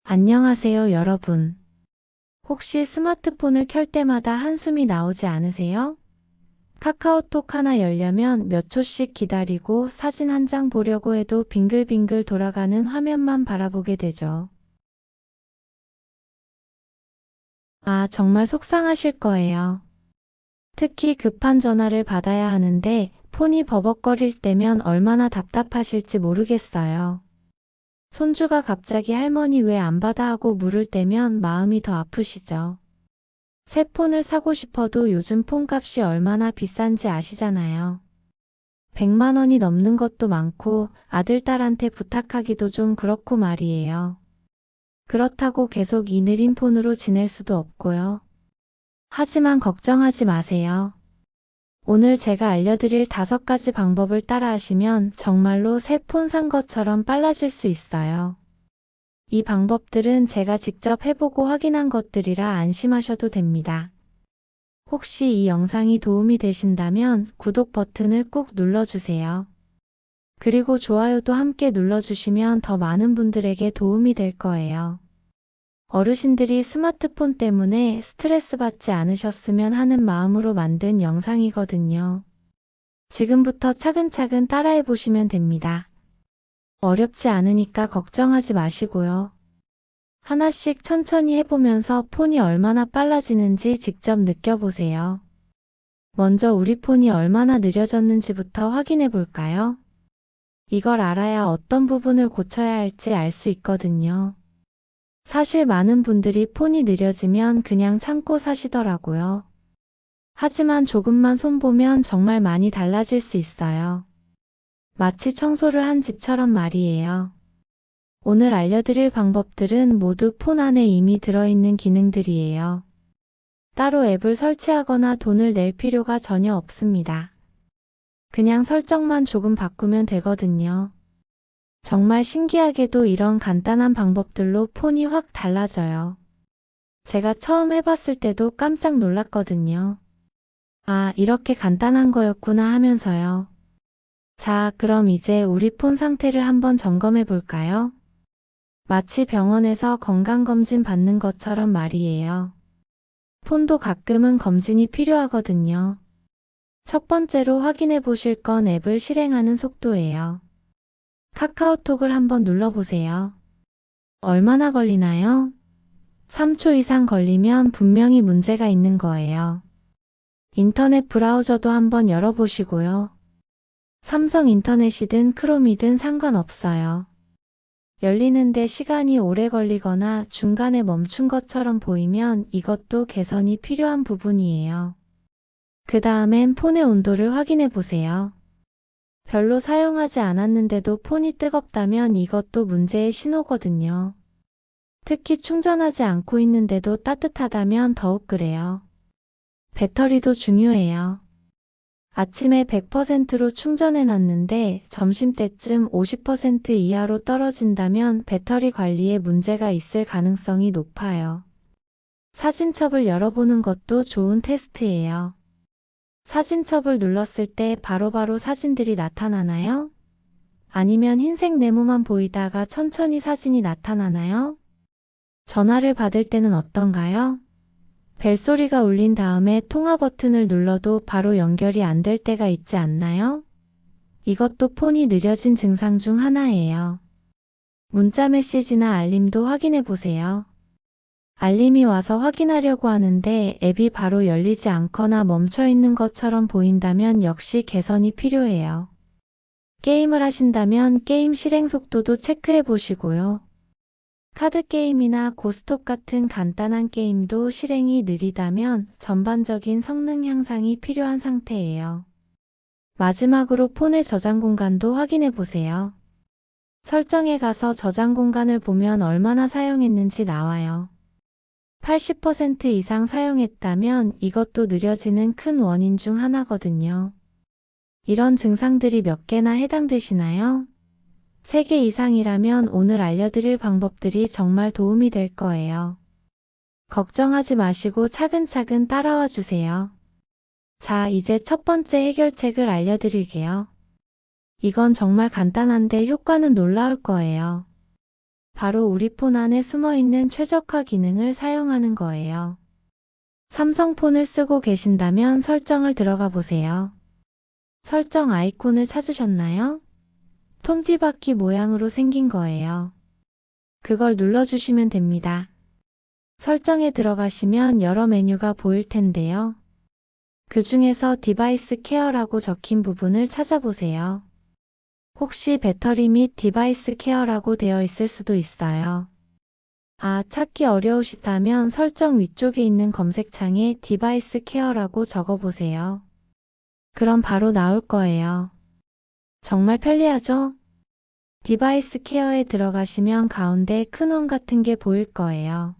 안녕하세요, 여러분. 혹시 스마트폰을 켤 때마다 한숨이 나오지 않으세요? 카카오톡 하나 열려면 몇 초씩 기다리고 사진 한 장 보려고 해도 빙글빙글 돌아가는 화면만 바라보게 되죠. 아, 정말 속상하실 거예요. 특히 급한 전화를 받아야 하는데 폰이 버벅거릴 때면 얼마나 답답하실지 모르겠어요. 손주가 갑자기 할머니 왜 안 받아 하고 물을 때면 마음이 더 아프시죠. 새 폰을 사고 싶어도 요즘 폰값이 얼마나 비싼지 아시잖아요. 100만 원이 넘는 것도 많고 아들, 딸한테 부탁하기도 좀 그렇고 말이에요. 그렇다고 계속 이 느린 폰으로 지낼 수도 없고요. 하지만 걱정하지 마세요. 오늘 제가 알려드릴 5가지 방법을 따라하시면 정말로 새 폰 산 것처럼 빨라질 수 있어요. 이 방법들은 제가 직접 해보고 확인한 것들이라 안심하셔도 됩니다. 혹시 이 영상이 도움이 되신다면 구독 버튼을 꾹 눌러주세요. 그리고 좋아요도 함께 눌러주시면 더 많은 분들에게 도움이 될 거예요. 어르신들이 스마트폰 때문에 스트레스 받지 않으셨으면 하는 마음으로 만든 영상이거든요. 지금부터 차근차근 따라해 보시면 됩니다. 어렵지 않으니까 걱정하지 마시고요. 하나씩 천천히 해보면서 폰이 얼마나 빨라지는지 직접 느껴보세요. 먼저 우리 폰이 얼마나 느려졌는지부터 확인해 볼까요? 이걸 알아야 어떤 부분을 고쳐야 할지 알 수 있거든요. 사실 많은 분들이 폰이 느려지면 그냥 참고 사시더라고요. 하지만 조금만 손보면 정말 많이 달라질 수 있어요. 마치 청소를 한 집처럼 말이에요. 오늘 알려드릴 방법들은 모두 폰 안에 이미 들어있는 기능들이에요. 따로 앱을 설치하거나 돈을 낼 필요가 전혀 없습니다. 그냥 설정만 조금 바꾸면 되거든요. 정말 신기하게도 이런 간단한 방법들로 폰이 확 달라져요. 제가 처음 해봤을 때도 깜짝 놀랐거든요. 아, 이렇게 간단한 거였구나 하면서요. 자, 그럼 이제 우리 폰 상태를 한번 점검해 볼까요? 마치 병원에서 건강검진 받는 것처럼 말이에요. 폰도 가끔은 검진이 필요하거든요. 첫 번째로 확인해 보실 건 앱을 실행하는 속도예요. 카카오톡을 한번 눌러보세요. 얼마나 걸리나요? 3초 이상 걸리면 분명히 문제가 있는 거예요. 인터넷 브라우저도 한번 열어보시고요. 삼성 인터넷이든 크롬이든 상관없어요. 열리는데 시간이 오래 걸리거나 중간에 멈춘 것처럼 보이면 이것도 개선이 필요한 부분이에요. 그 다음엔 폰의 온도를 확인해 보세요. 별로 사용하지 않았는데도 폰이 뜨겁다면 이것도 문제의 신호거든요. 특히 충전하지 않고 있는데도 따뜻하다면 더욱 그래요. 배터리도 중요해요. 아침에 100%로 충전해 놨는데 점심때쯤 50% 이하로 떨어진다면 배터리 관리에 문제가 있을 가능성이 높아요. 사진첩을 열어보는 것도 좋은 테스트예요. 사진첩을 눌렀을 때 바로바로 사진들이 나타나나요? 아니면 흰색 네모만 보이다가 천천히 사진이 나타나나요? 전화를 받을 때는 어떤가요? 벨소리가 울린 다음에 통화 버튼을 눌러도 바로 연결이 안 될 때가 있지 않나요? 이것도 폰이 느려진 증상 중 하나예요. 문자 메시지나 알림도 확인해 보세요. 알림이 와서 확인하려고 하는데 앱이 바로 열리지 않거나 멈춰 있는 것처럼 보인다면 역시 개선이 필요해요. 게임을 하신다면 게임 실행 속도도 체크해 보시고요. 카드 게임이나 고스톱 같은 간단한 게임도 실행이 느리다면 전반적인 성능 향상이 필요한 상태예요. 마지막으로 폰의 저장 공간도 확인해 보세요. 설정에 가서 저장 공간을 보면 얼마나 사용했는지 나와요. 80% 이상 사용했다면 이것도 느려지는 큰 원인 중 하나거든요. 이런 증상들이 몇 개나 해당되시나요? 3개 이상이라면 오늘 알려드릴 방법들이 정말 도움이 될 거예요. 걱정하지 마시고 차근차근 따라와 주세요. 자, 이제 첫 번째 해결책을 알려드릴게요. 이건 정말 간단한데 효과는 놀라울 거예요. 바로 우리 폰 안에 숨어있는 최적화 기능을 사용하는 거예요. 삼성폰을 쓰고 계신다면 설정을 들어가 보세요. 설정 아이콘을 찾으셨나요? 톰티바퀴 모양으로 생긴 거예요. 그걸 눌러주시면 됩니다. 설정에 들어가시면 여러 메뉴가 보일 텐데요. 그 중에서 디바이스 케어라고 적힌 부분을 찾아보세요. 혹시 배터리 및 디바이스 케어라고 되어 있을 수도 있어요. 찾기 어려우시다면 설정 위쪽에 있는 검색창에 디바이스 케어라고 적어보세요. 그럼 바로 나올 거예요. 정말 편리하죠? 디바이스 케어에 들어가시면 가운데 큰 원 같은 게 보일 거예요.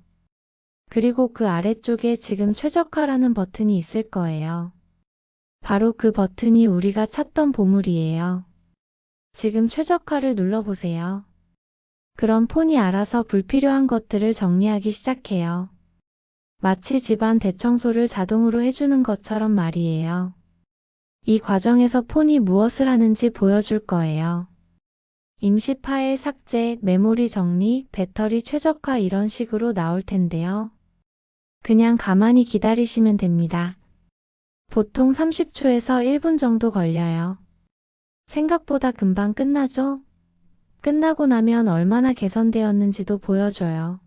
그리고 그 아래쪽에 지금 최적화라는 버튼이 있을 거예요. 바로 그 버튼이 우리가 찾던 보물이에요. 지금 최적화를 눌러보세요. 그럼 폰이 알아서 불필요한 것들을 정리하기 시작해요. 마치 집안 대청소를 자동으로 해주는 것처럼 말이에요. 이 과정에서 폰이 무엇을 하는지 보여줄 거예요. 임시 파일 삭제, 메모리 정리, 배터리 최적화 이런 식으로 나올 텐데요. 그냥 가만히 기다리시면 됩니다. 보통 30초에서 1분 정도 걸려요. 생각보다 금방 끝나죠? 끝나고 나면 얼마나 개선되었는지도 보여줘요.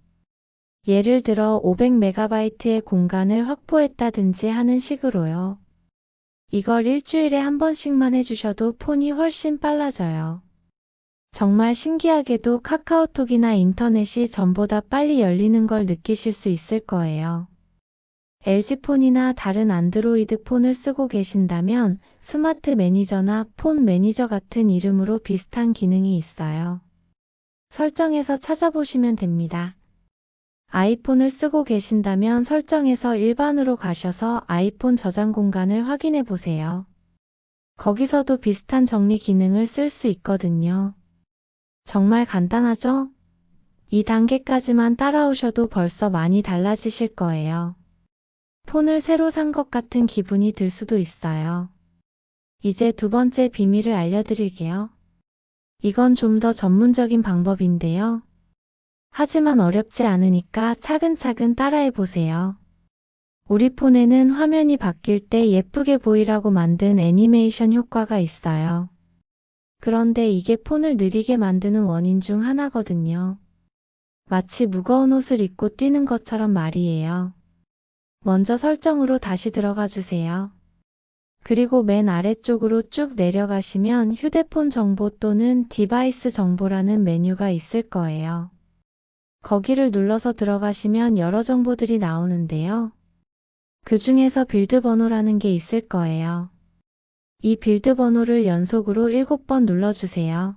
예를 들어 500MB의 공간을 확보했다든지 하는 식으로요. 이걸 일주일에 한 번씩만 해주셔도 폰이 훨씬 빨라져요. 정말 신기하게도 카카오톡이나 인터넷이 전보다 빨리 열리는 걸 느끼실 수 있을 거예요. LG폰이나 다른 안드로이드 폰을 쓰고 계신다면 스마트 매니저나 폰 매니저 같은 이름으로 비슷한 기능이 있어요. 설정에서 찾아보시면 됩니다. 아이폰을 쓰고 계신다면 설정에서 일반으로 가셔서 아이폰 저장 공간을 확인해 보세요. 거기서도 비슷한 정리 기능을 쓸 수 있거든요. 정말 간단하죠? 이 단계까지만 따라오셔도 벌써 많이 달라지실 거예요. 폰을 새로 산 것 같은 기분이 들 수도 있어요. 이제 두 번째 비밀을 알려드릴게요. 이건 좀 더 전문적인 방법인데요. 하지만 어렵지 않으니까 차근차근 따라해 보세요. 우리 폰에는 화면이 바뀔 때 예쁘게 보이라고 만든 애니메이션 효과가 있어요. 그런데 이게 폰을 느리게 만드는 원인 중 하나거든요. 마치 무거운 옷을 입고 뛰는 것처럼 말이에요. 먼저 설정으로 다시 들어가 주세요. 그리고 맨 아래쪽으로 쭉 내려가시면 휴대폰 정보 또는 디바이스 정보라는 메뉴가 있을 거예요. 거기를 눌러서 들어가시면 여러 정보들이 나오는데요. 그 중에서 빌드 번호라는 게 있을 거예요. 이 빌드 번호를 연속으로 7번 눌러주세요.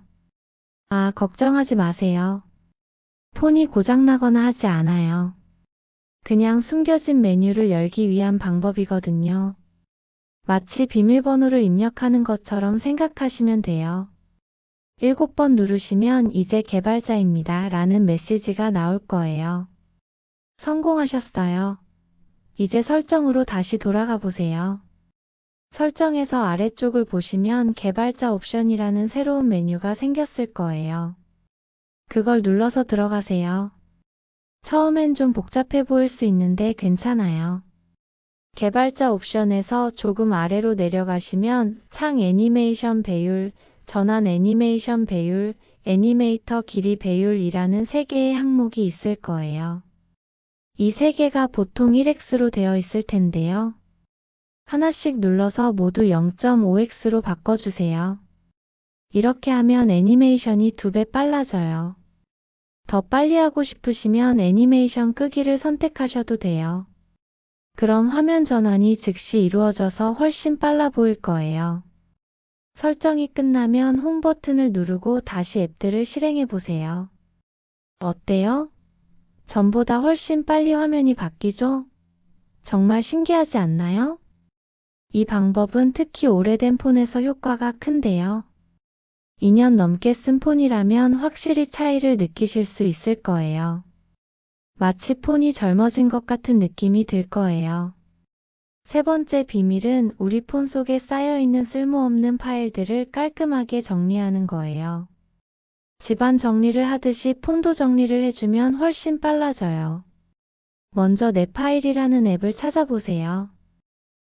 걱정하지 마세요. 폰이 고장나거나 하지 않아요. 그냥 숨겨진 메뉴를 열기 위한 방법이거든요. 마치 비밀번호를 입력하는 것처럼 생각하시면 돼요. 7번 누르시면 이제 개발자입니다 라는 메시지가 나올 거예요. 성공하셨어요. 이제 설정으로 다시 돌아가 보세요. 설정에서 아래쪽을 보시면 개발자 옵션이라는 새로운 메뉴가 생겼을 거예요. 그걸 눌러서 들어가세요. 처음엔 좀 복잡해 보일 수 있는데 괜찮아요. 개발자 옵션에서 조금 아래로 내려가시면 창 애니메이션 배율, 전환 애니메이션 배율, 애니메이터 길이 배율이라는 3개의 항목이 있을 거예요. 이 3개가 보통 1x로 되어 있을 텐데요. 하나씩 눌러서 모두 0.5x로 바꿔주세요. 이렇게 하면 애니메이션이 2배 빨라져요. 더 빨리 하고 싶으시면 애니메이션 끄기를 선택하셔도 돼요. 그럼 화면 전환이 즉시 이루어져서 훨씬 빨라 보일 거예요. 설정이 끝나면 홈 버튼을 누르고 다시 앱들을 실행해 보세요. 어때요? 전보다 훨씬 빨리 화면이 바뀌죠? 정말 신기하지 않나요? 이 방법은 특히 오래된 폰에서 효과가 큰데요. 2년 넘게 쓴 폰이라면 확실히 차이를 느끼실 수 있을 거예요. 마치 폰이 젊어진 것 같은 느낌이 들 거예요. 세 번째 비밀은 우리 폰 속에 쌓여있는 쓸모없는 파일들을 깔끔하게 정리하는 거예요. 집안 정리를 하듯이 폰도 정리를 해주면 훨씬 빨라져요. 먼저 내 파일이라는 앱을 찾아보세요.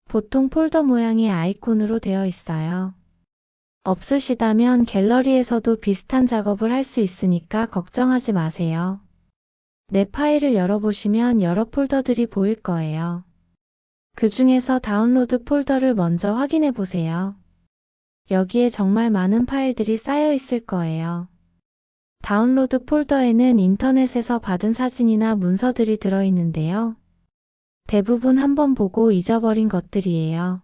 보통 폴더 모양의 아이콘으로 되어 있어요. 없으시다면 갤러리에서도 비슷한 작업을 할 수 있으니까 걱정하지 마세요. 내 파일을 열어보시면 여러 폴더들이 보일 거예요. 그 중에서 다운로드 폴더를 먼저 확인해 보세요. 여기에 정말 많은 파일들이 쌓여 있을 거예요. 다운로드 폴더에는 인터넷에서 받은 사진이나 문서들이 들어있는데요. 대부분 한번 보고 잊어버린 것들이에요.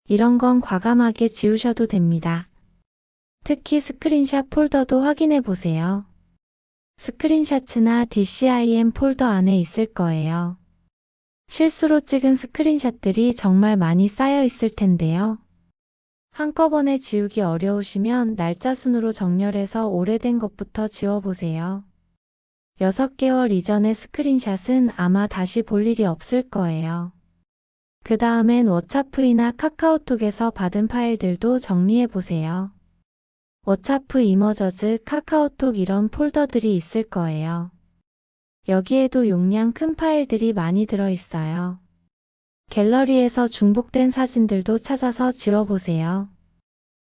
이런 건 과감하게 지우셔도 됩니다. 특히 스크린샷 폴더도 확인해 보세요. 스크린샷이나 DCIM 폴더 안에 있을 거예요. 실수로 찍은 스크린샷들이 정말 많이 쌓여 있을 텐데요. 한꺼번에 지우기 어려우시면 날짜 순으로 정렬해서 오래된 것부터 지워보세요. 6개월 이전의 스크린샷은 아마 다시 볼 일이 없을 거예요. 그 다음엔 워차프이나 카카오톡에서 받은 파일들도 정리해보세요. 워차프, 이머저즈, 카카오톡 이런 폴더들이 있을 거예요. 여기에도 용량 큰 파일들이 많이 들어있어요. 갤러리에서 중복된 사진들도 찾아서 지워보세요.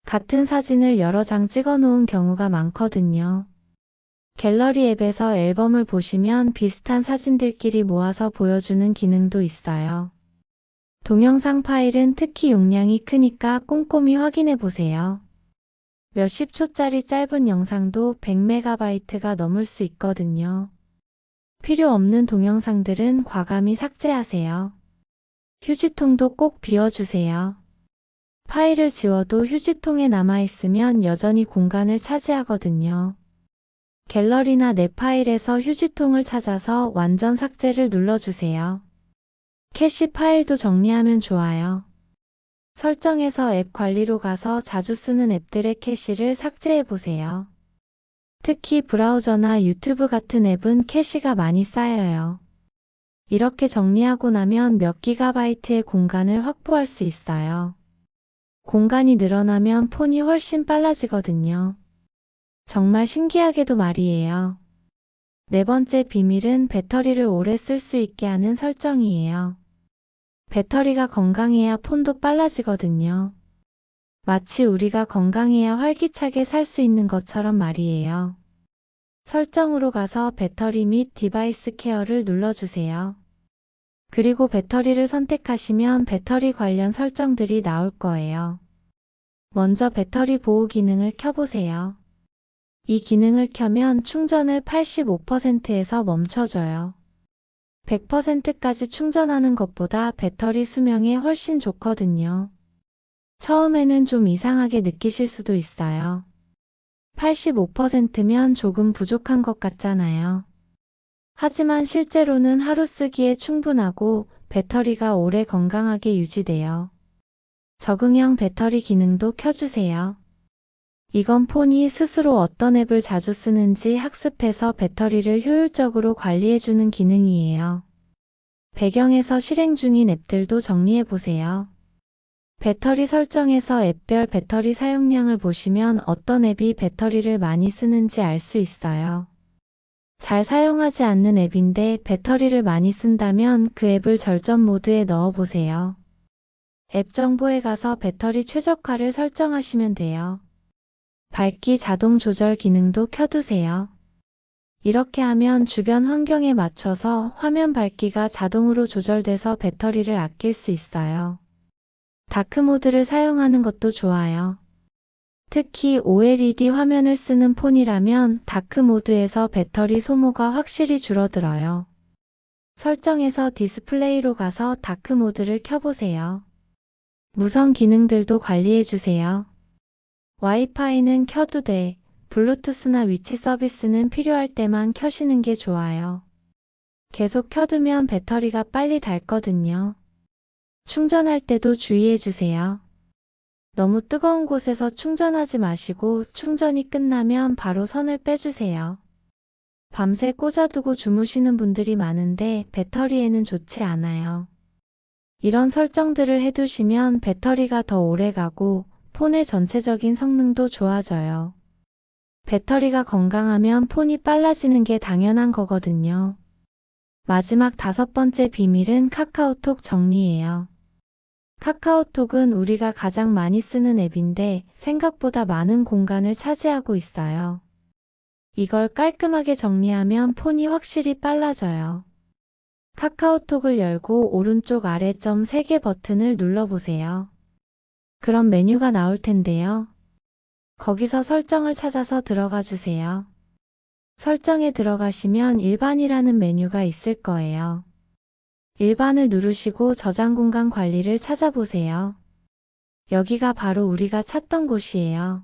같은 사진을 여러 장 찍어 놓은 경우가 많거든요. 갤러리 앱에서 앨범을 보시면 비슷한 사진들끼리 모아서 보여주는 기능도 있어요. 동영상 파일은 특히 용량이 크니까 꼼꼼히 확인해 보세요. 몇십 초짜리 짧은 영상도 100MB가 넘을 수 있거든요. 필요 없는 동영상들은 과감히 삭제하세요. 휴지통도 꼭 비워주세요. 파일을 지워도 휴지통에 남아있으면 여전히 공간을 차지하거든요. 갤러리나 내 파일에서 휴지통을 찾아서 완전 삭제를 눌러주세요. 캐시 파일도 정리하면 좋아요. 설정에서 앱 관리로 가서 자주 쓰는 앱들의 캐시를 삭제해보세요. 특히 브라우저나 유튜브 같은 앱은 캐시가 많이 쌓여요. 이렇게 정리하고 나면 몇 기가바이트의 공간을 확보할 수 있어요. 공간이 늘어나면 폰이 훨씬 빨라지거든요. 정말 신기하게도 말이에요. 네 번째 비밀은 배터리를 오래 쓸 수 있게 하는 설정이에요. 배터리가 건강해야 폰도 빨라지거든요. 마치 우리가 건강해야 활기차게 살 수 있는 것처럼 말이에요. 설정으로 가서 배터리 및 디바이스 케어를 눌러주세요. 그리고 배터리를 선택하시면 배터리 관련 설정들이 나올 거예요. 먼저 배터리 보호 기능을 켜보세요. 이 기능을 켜면 충전을 85%에서 멈춰줘요. 100%까지 충전하는 것보다 배터리 수명이 훨씬 좋거든요. 처음에는 좀 이상하게 느끼실 수도 있어요. 85%면 조금 부족한 것 같잖아요. 하지만 실제로는 하루 쓰기에 충분하고 배터리가 오래 건강하게 유지돼요. 적응형 배터리 기능도 켜주세요. 이건 폰이 스스로 어떤 앱을 자주 쓰는지 학습해서 배터리를 효율적으로 관리해주는 기능이에요. 배경에서 실행 중인 앱들도 정리해보세요. 배터리 설정에서 앱별 배터리 사용량을 보시면 어떤 앱이 배터리를 많이 쓰는지 알 수 있어요. 잘 사용하지 않는 앱인데 배터리를 많이 쓴다면 그 앱을 절전 모드에 넣어보세요. 앱 정보에 가서 배터리 최적화를 설정하시면 돼요. 밝기 자동 조절 기능도 켜두세요. 이렇게 하면 주변 환경에 맞춰서 화면 밝기가 자동으로 조절돼서 배터리를 아낄 수 있어요. 다크 모드를 사용하는 것도 좋아요. 특히 OLED 화면을 쓰는 폰이라면 다크 모드에서 배터리 소모가 확실히 줄어들어요. 설정에서 디스플레이로 가서 다크 모드를 켜보세요. 무선 기능들도 관리해주세요. 와이파이는 켜도 돼. 블루투스나 위치 서비스는 필요할 때만 켜시는 게 좋아요. 계속 켜두면 배터리가 빨리 닳거든요. 충전할 때도 주의해주세요. 너무 뜨거운 곳에서 충전하지 마시고 충전이 끝나면 바로 선을 빼주세요. 밤새 꽂아두고 주무시는 분들이 많은데 배터리에는 좋지 않아요. 이런 설정들을 해두시면 배터리가 더 오래 가고 폰의 전체적인 성능도 좋아져요. 배터리가 건강하면 폰이 빨라지는 게 당연한 거거든요. 마지막 5번째 비밀은 카카오톡 정리예요. 카카오톡은 우리가 가장 많이 쓰는 앱인데 생각보다 많은 공간을 차지하고 있어요. 이걸 깔끔하게 정리하면 폰이 확실히 빨라져요. 카카오톡을 열고 오른쪽 아래 점 3개 버튼을 눌러보세요. 그럼 메뉴가 나올 텐데요. 거기서 설정을 찾아서 들어가 주세요. 설정에 들어가시면 일반이라는 메뉴가 있을 거예요. 일반을 누르시고 저장 공간 관리를 찾아보세요. 여기가 바로 우리가 찾던 곳이에요.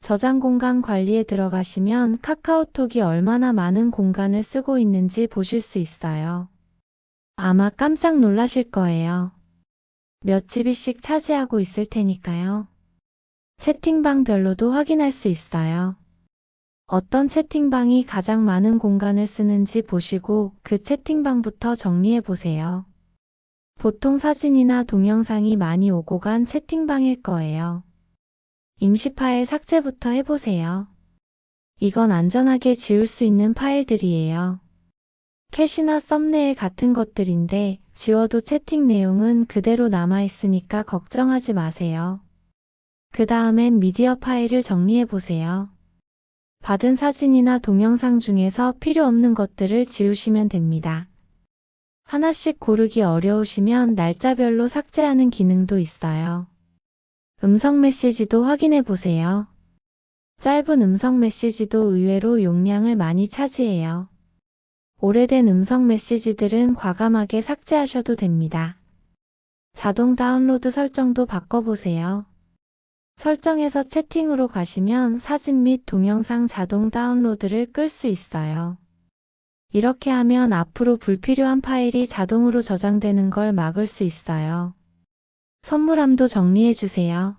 저장 공간 관리에 들어가시면 카카오톡이 얼마나 많은 공간을 쓰고 있는지 보실 수 있어요. 아마 깜짝 놀라실 거예요. 몇 GB씩 차지하고 있을 테니까요. 채팅방별로도 확인할 수 있어요. 어떤 채팅방이 가장 많은 공간을 쓰는지 보시고 그 채팅방부터 정리해 보세요. 보통 사진이나 동영상이 많이 오고 간 채팅방일 거예요. 임시 파일 삭제부터 해보세요. 이건 안전하게 지울 수 있는 파일들이에요. 캐시나 썸네일 같은 것들인데 지워도 채팅 내용은 그대로 남아있으니까 걱정하지 마세요. 그 다음엔 미디어 파일을 정리해 보세요. 받은 사진이나 동영상 중에서 필요 없는 것들을 지우시면 됩니다. 하나씩 고르기 어려우시면 날짜별로 삭제하는 기능도 있어요. 음성 메시지도 확인해 보세요. 짧은 음성 메시지도 의외로 용량을 많이 차지해요. 오래된 음성 메시지들은 과감하게 삭제하셔도 됩니다. 자동 다운로드 설정도 바꿔보세요. 설정에서 채팅으로 가시면 사진 및 동영상 자동 다운로드를 끌 수 있어요. 이렇게 하면 앞으로 불필요한 파일이 자동으로 저장되는 걸 막을 수 있어요. 선물함도 정리해 주세요.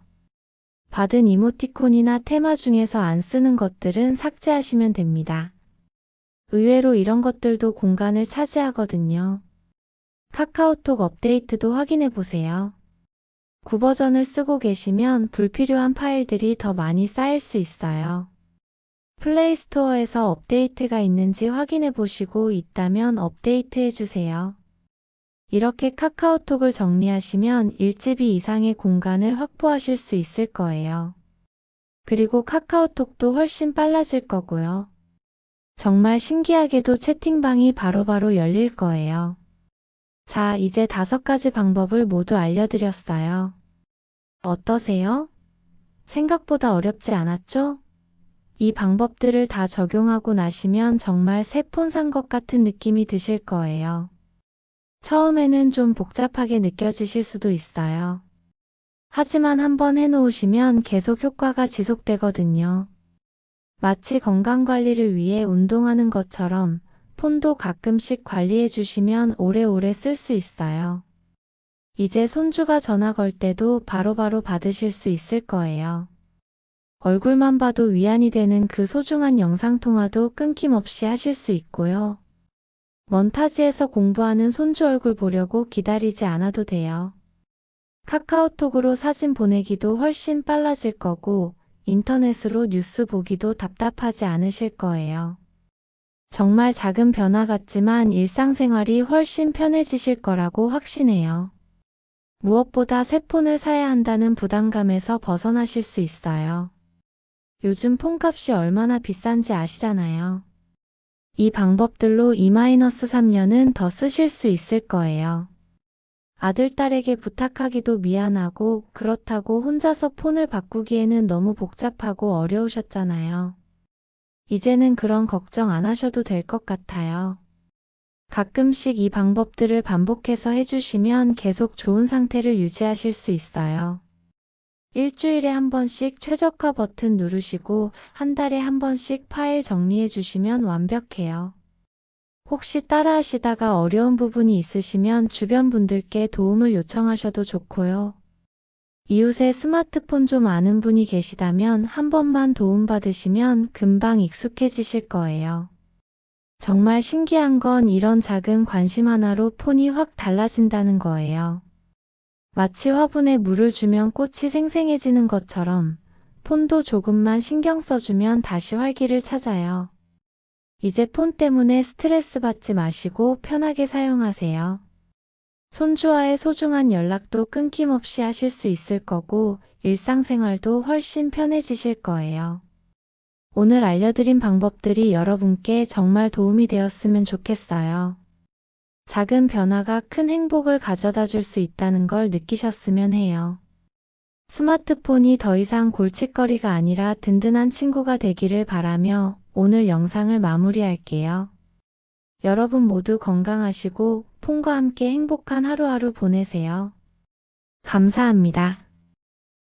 받은 이모티콘이나 테마 중에서 안 쓰는 것들은 삭제하시면 됩니다. 의외로 이런 것들도 공간을 차지하거든요. 카카오톡 업데이트도 확인해 보세요. 9버전을 쓰고 계시면 불필요한 파일들이 더 많이 쌓일 수 있어요. 플레이스토어에서 업데이트가 있는지 확인해 보시고 있다면 업데이트 해주세요. 이렇게 카카오톡을 정리하시면 1GB 이상의 공간을 확보하실 수 있을 거예요. 그리고 카카오톡도 훨씬 빨라질 거고요. 정말 신기하게도 채팅방이 바로바로 열릴 거예요. 자, 이제 5가지 방법을 모두 알려드렸어요. 어떠세요? 생각보다 어렵지 않았죠? 이 방법들을 다 적용하고 나시면 정말 새 폰 산 것 같은 느낌이 드실 거예요. 처음에는 좀 복잡하게 느껴지실 수도 있어요. 하지만 한번 해놓으시면 계속 효과가 지속되거든요. 마치 건강관리를 위해 운동하는 것처럼 폰도 가끔씩 관리해 주시면 오래오래 쓸 수 있어요. 이제 손주가 전화 걸 때도 바로바로 받으실 수 있을 거예요. 얼굴만 봐도 위안이 되는 그 소중한 영상통화도 끊김없이 하실 수 있고요. 먼 타지에서 공부하는 손주 얼굴 보려고 기다리지 않아도 돼요. 카카오톡으로 사진 보내기도 훨씬 빨라질 거고 인터넷으로 뉴스 보기도 답답하지 않으실 거예요. 정말 작은 변화 같지만 일상생활이 훨씬 편해지실 거라고 확신해요. 무엇보다 새 폰을 사야 한다는 부담감에서 벗어나실 수 있어요. 요즘 폰값이 얼마나 비싼지 아시잖아요. 이 방법들로 2-3년은 더 쓰실 수 있을 거예요. 아들, 딸에게 부탁하기도 미안하고 그렇다고 혼자서 폰을 바꾸기에는 너무 복잡하고 어려우셨잖아요. 이제는 그런 걱정 안 하셔도 될 것 같아요. 가끔씩 이 방법들을 반복해서 해주시면 계속 좋은 상태를 유지하실 수 있어요. 일주일에 한 번씩 최적화 버튼 누르시고 한 달에 한 번씩 파일 정리해 주시면 완벽해요. 혹시 따라하시다가 어려운 부분이 있으시면 주변 분들께 도움을 요청하셔도 좋고요. 이웃에 스마트폰 좀 아는 분이 계시다면 한 번만 도움받으시면 금방 익숙해지실 거예요. 정말 신기한 건 이런 작은 관심 하나로 폰이 확 달라진다는 거예요. 마치 화분에 물을 주면 꽃이 생생해지는 것처럼 폰도 조금만 신경 써주면 다시 활기를 찾아요. 이제 폰 때문에 스트레스 받지 마시고 편하게 사용하세요. 손주와의 소중한 연락도 끊김없이 하실 수 있을 거고 일상생활도 훨씬 편해지실 거예요. 오늘 알려드린 방법들이 여러분께 정말 도움이 되었으면 좋겠어요. 작은 변화가 큰 행복을 가져다 줄 수 있다는 걸 느끼셨으면 해요. 스마트폰이 더 이상 골칫거리가 아니라 든든한 친구가 되기를 바라며 오늘 영상을 마무리할게요. 여러분 모두 건강하시고 폰과 함께 행복한 하루하루 보내세요. 감사합니다.